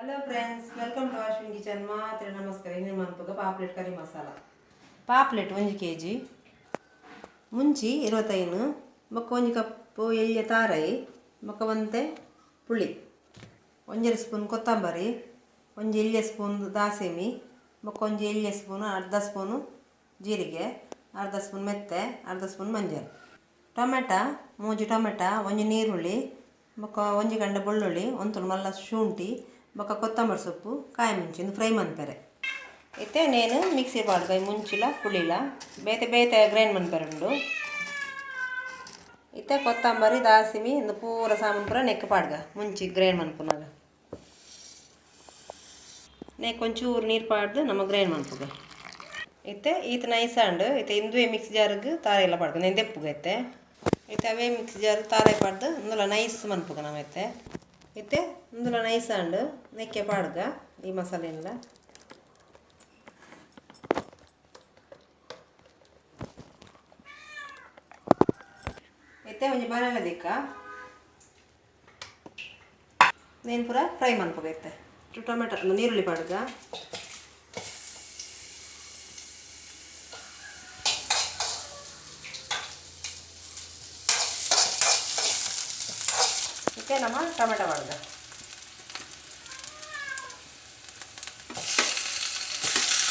Hello friends, welcome to Ashwin kitchen. ಮಾತ್ರ ನಮಸ್ಕಾರ. ಇನ್ನೇನು ಮಾಡ್ಬೇಕು ಪಾಪ್ಲೆಟ್ ಕರಿ ಮಸಾಲ. ಪಾಪ್ಲೆಟ್ 1 kg, ಮುಂಚಿ 25 ಮೊಕ್ಕ 1 ಕಪ್ಪು ಎಳ್ಳೆ ತಾರಾಯಿ ಮೊಕ್ಕ ಒಂತೆ ಪುಳಿ, 1 ಸ್ಪೂನ್ ಕೊತ್ತಂಬರಿ, 1 ಎಳ್ಳೆ ಸ್ಪೂನ್ ದಾಸೆಮಿ ಮೊಕ್ಕ 1 ಎಳ್ಳೆ ಸ್ಪೂನು ಅರ್ಧ ಸ್ಪೂನು ಜೀರಿಗೆ, ಅರ್ಧ ಸ್ಪೂನ್ ಮೆತ್ತೆ, ಅರ್ಧ ಸ್ಪೂನ್ ಮಂಜಲ್, ಟೊಮೆಟೊ 3 ಟೊಮೆಟೊ, 1 ನೀರುಳ್ಳಿ ಮೊಕ್ಕ 1 ಗಂಡ ಬೆಳ್ಳುಳ್ಳಿ, 1 ಮಲ್ಲ ಶುಂಠಿ ಮೊಕ್ಕ ಕೊತ್ತಂಬರಿ ಸೊಪ್ಪು, ಕಾಯಿ ಮುಂಚಿಂದು ಫ್ರೈ ಮನ್ಪೆರೆ. ಇತ್ತೆ ನೇನು ಮಿಕ್ಸಿ ಪಾಡ್ಗ ಮುಂಚಿಲ ಪುಳಿಲ ಬೇತೆ ಬೇತೆ ಗ್ರೈಂಡ್ ಮನ್ಪೆರೆ ಉಂಡು. ಇತ್ತೆ ಕೊತ್ತಂಬರಿ ದಾಸಿಮಿ ಇಂದು ಪೂರ ಸಾಮಾನು ಪೂರ ನೆಕ್ ಪಾಡ್ಗ ಮುಂಚಿ ಗ್ರೈಂಡ್ ಮನ್ಪುನಾಗ ನೆಕ್ ಒಂಚೂರು ನೀರು ಪಾಡ್ದು ನಮ್ಮ ಗ್ರೈಂಡ್ ಮನ್ಪುಗ. ಇತ್ತೆ ಈತ ನೈಸ್ ಅಂಡು ಇತ್ತೆ ಇಂದುವೆ ಮಿಕ್ಸ್ ಜಾರ್ಗೆ ತಾರ ಎಲ್ಲ ಪಾಡ್ಗ ನೆಂದು ಎಪ್ಪುಗ. ಇತ್ತೆ ಅವೇ ಮಿಕ್ಸ್ ಜಾರ್ ತಾರ ಪಾಡ್ದು ಇಂದುಲ ನೈಸ್ ಮನ್ಪುಗ ನಮ್ಮ ಇತ್ತೆ ಇಂದುಲ ನೈಸ್ ಅಂಡು ನೆಕ್ಕೆ ಪಾಡ್ಗ ಈ ಮಸಾಲೆಲ್ಲ. ಇತ್ತೆ ಒಂಜಿ ಬನಾನ ದಿಕ್ಕ ನೇನು ಪೂರ ಫ್ರೈ ಮನ್ಪುಗ. ಇತ್ತೆ ಟೊಮೆಟೊ ನೀರುಳ್ಳಿ ಪಾಡ್ಗ, ಇತ್ತೆ ನಮ್ಮ ಟೊಮೆಟೊ ಪಾಡ್ಗ,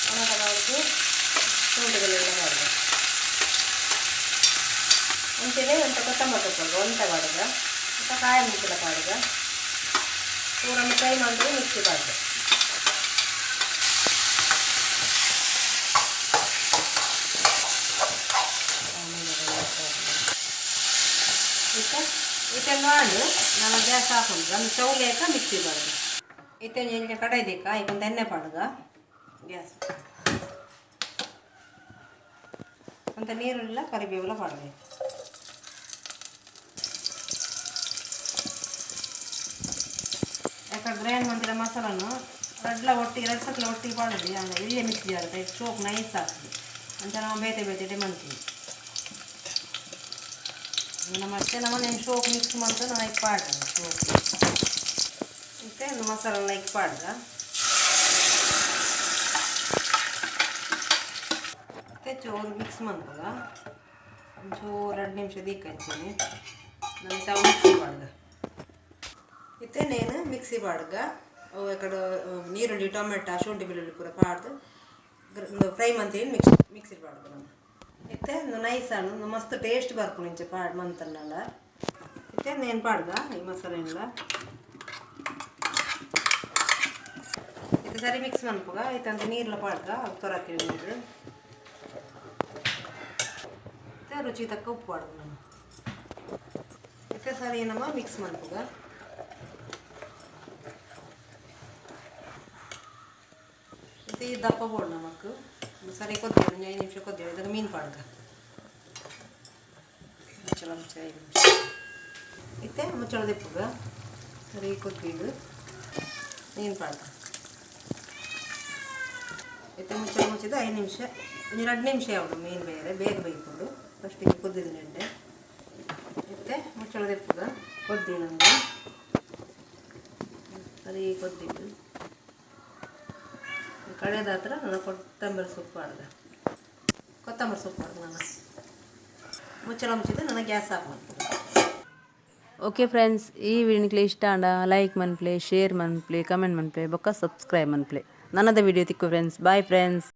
ಟೊಮೆಟೊ ಪಾಡ್ದು ಶುಂಠಿಗಳೆಲ್ಲ ಪಾಡ್ಗ, ಮುಂಚೆನೇ ಒಂತ ಕೊತ್ತಂಬರಿ ಸೊಪ್ಪು ಒಂತ ಪಾಡ್ಗ, ಮತ್ತು ಕಾಯಿ ಮೆಣಸಿನ ಪಾಡ್ಗ ಪೂರ ಫ್ರೈ ಮಾಡಿದ್ರೆ ಮಿಕ್ಸಿ ಪಾಡ್ಗ. ಇತ್ತೆ ಮಾಡಿ ನಾನು ಗ್ಯಾಸ್ ಹಾಕೊಂಡು ಒಂದು ಚೌಲಿಯಾಕ ಮಿಕ್ಸಿ ಪಾಡ್ಗ. ಇತ್ತೆ ಎಣ್ಣೆ ಕಡಾಯಿ ದಿಕ್ಕ ಈಗ ಒಂದು ಎಣ್ಣೆ ಪಾಡ್ಗ ಗ್ಯಾಸ್ ಅಂತ ನೀರುಳ್ಳ ಕರಿಬೇವೆಲ್ಲ ಪಾಡ್ಗ. ಯಾಕಂದ್ರೆ ಗ್ರೈಂಡ್ ಮಾಡಿರೋ ಮಸಾಲನು ಎರಡ್ಲ ಒಟ್ಟಿಗೆ 2 ಸಲ ಒಟ್ಟಿಗೆ ಪಾಡಿದ್ವಿ ಅಂದರೆ ಇಲ್ಲೇ ಮಿಕ್ಸಿ ಆಗುತ್ತೆ, ಚೋಕ್ ನೈಸ್ ಆಗ್ತದೆ ಅಂತ ನಾವು ಬೇತೆ ಬೇತೆ ಮಾಡ್ತೀವಿ. ಮತ್ತೆ ನಮ್ಮನೇನು ಶೋಕ್ ಮಿಕ್ಸ್ ಮಾಡ್ತಾ ನಾವು ಈಗ ಪಾಡ್ಗ ಶೋಕ್ ಮತ್ತೆ ಮಸಾಲೆಲ್ಲ ಈಗ ಪಾಡ್ಗ. ಮತ್ತೆ ಚೂರು ಮಿಕ್ಸ್ ಮಾಡ್ಬೋದ ಒಂಚೂರು 2 ನಿಮಿಷ ದೀಕಂಚೀನಿ ನಾನು ತಾವು ಮಿಕ್ಸಿ ಪಾಡ್ಗ. ಇತ್ತೆ ನೇನು ಮಿಕ್ಸಿ ಪಾಡ್ಗ ಅವು ಕಡೆ ನೀರುಳ್ಳಿ ಟೊಮೆಟೊ ಶುಂಠಿ ಬೆಳ್ಳುಳ್ಳಿ ಪೂರ ಪಾಡ್ದು ಫ್ರೈ ಮಂತೀನಿ ಮಿಕ್ಸಿ ಪಾಡ್ಗ ನಾನು. ಇತ್ತೆ ನೈಸ್ ಹಣ್ಣು ಮಸ್ತ್ ಟೇಸ್ಟ್ ಬರ್ಪು ಇಂಚೆ ಪಾಡ್ ಮಂತನ್ನೆಲ್ಲ. ಇತ್ತೆ ನೇನು ಪಾಡ್ಗ ಈ ಮಸಾಲೆಲ್ಲ ಇತ್ತೆ ಸರಿ ಮಿಕ್ಸ್ ಮನ್ಪುಗ. ಇತ್ತಂತ ನೀರೆಲ್ಲ ಪಾಡ್ಗ ತೊರತೀನಿ ನೀರು. ಇತ್ತೆ ರುಚಿ ತಕ್ಕ ಉಪ್ಪು ಪಾಡ್ಗ ನಾನು. ಇತ್ತೆ ಸರಿ ನಮ್ಮ ಮಿಕ್ಸ್ ಮನ್ಪುಗ. ಇತ್ತೆ ಈ ದಪ್ಪ ಬೋಡ್ ನಮಕ್ ಸರಿ ಕೊದ್ದಿ 5 ನಿಮಿಷ ಕೊದ್ದಿ ಇದಕ್ಕೆ ಮೀನು ಪಾಡ್ಗ ಮುಚ್ಚಳ 5 ನಿಮಿಷ. ಇತ್ತೆ ಮುಚ್ಚಳ ದಿಪ್ಪುಗ ಸರಿ ಕೊದ್ದಿಡು ಮೀನು ಪಾಡ್ಗ. ಇತ್ತೆ ಮುಚ್ಚಳ ಮುಚ್ಚಿದ 5 ನಿಮಿಷ 2 ನಿಮಿಷ ಯಾವುದು ಮೀನು ಬೇಗ ಬೇಯ್ಕೊಂಡು ಫಸ್ಟಿಗೆ ಕೊದ್ದಿದ್ದು ನೆಂಡೆ. ಇತ್ತೆ ಮುಚ್ಚಳ ದಿಪ್ಪುಗ ಕೊದ್ದಿ ನಮಗೆ ಸರಿ ಕೊದ್ದಿದ್ದು ಕಡೆದ ಹತ್ರ ನಾನು ಕೊತ್ತಂಬರಿ ಸೊಪ್ಪು ಪಾಡ್ಗ ನಾನು ಮುಚ್ಚಳ ಮುಚ್ಚಿದ್ದು ನಾನು ಗ್ಯಾಸ್ ಆಫ್ ಮಾಡ್ತೀನಿ. ಓಕೆ ಫ್ರೆಂಡ್ಸ್, ಈ ವಿಡಿಯೋ ಇಷ್ಟ ಆಂಡ ಲೈಕ್ ಮನ್ಪ್ಲೆ, ಶೇರ್ ಮನ್ಪ್ಲೆ, ಕಮೆಂಟ್ ಮನ್ಪ್ಲೆ, ಬೊಕ್ಕ ಸಬ್ಸ್ಕ್ರೈಬ್ ಮನ್ಪ್ಲೆ. ನನ್ನದ ವಿಡಿಯೋ ತಿಕ್ಕು ಫ್ರೆಂಡ್ಸ್. Bye friends.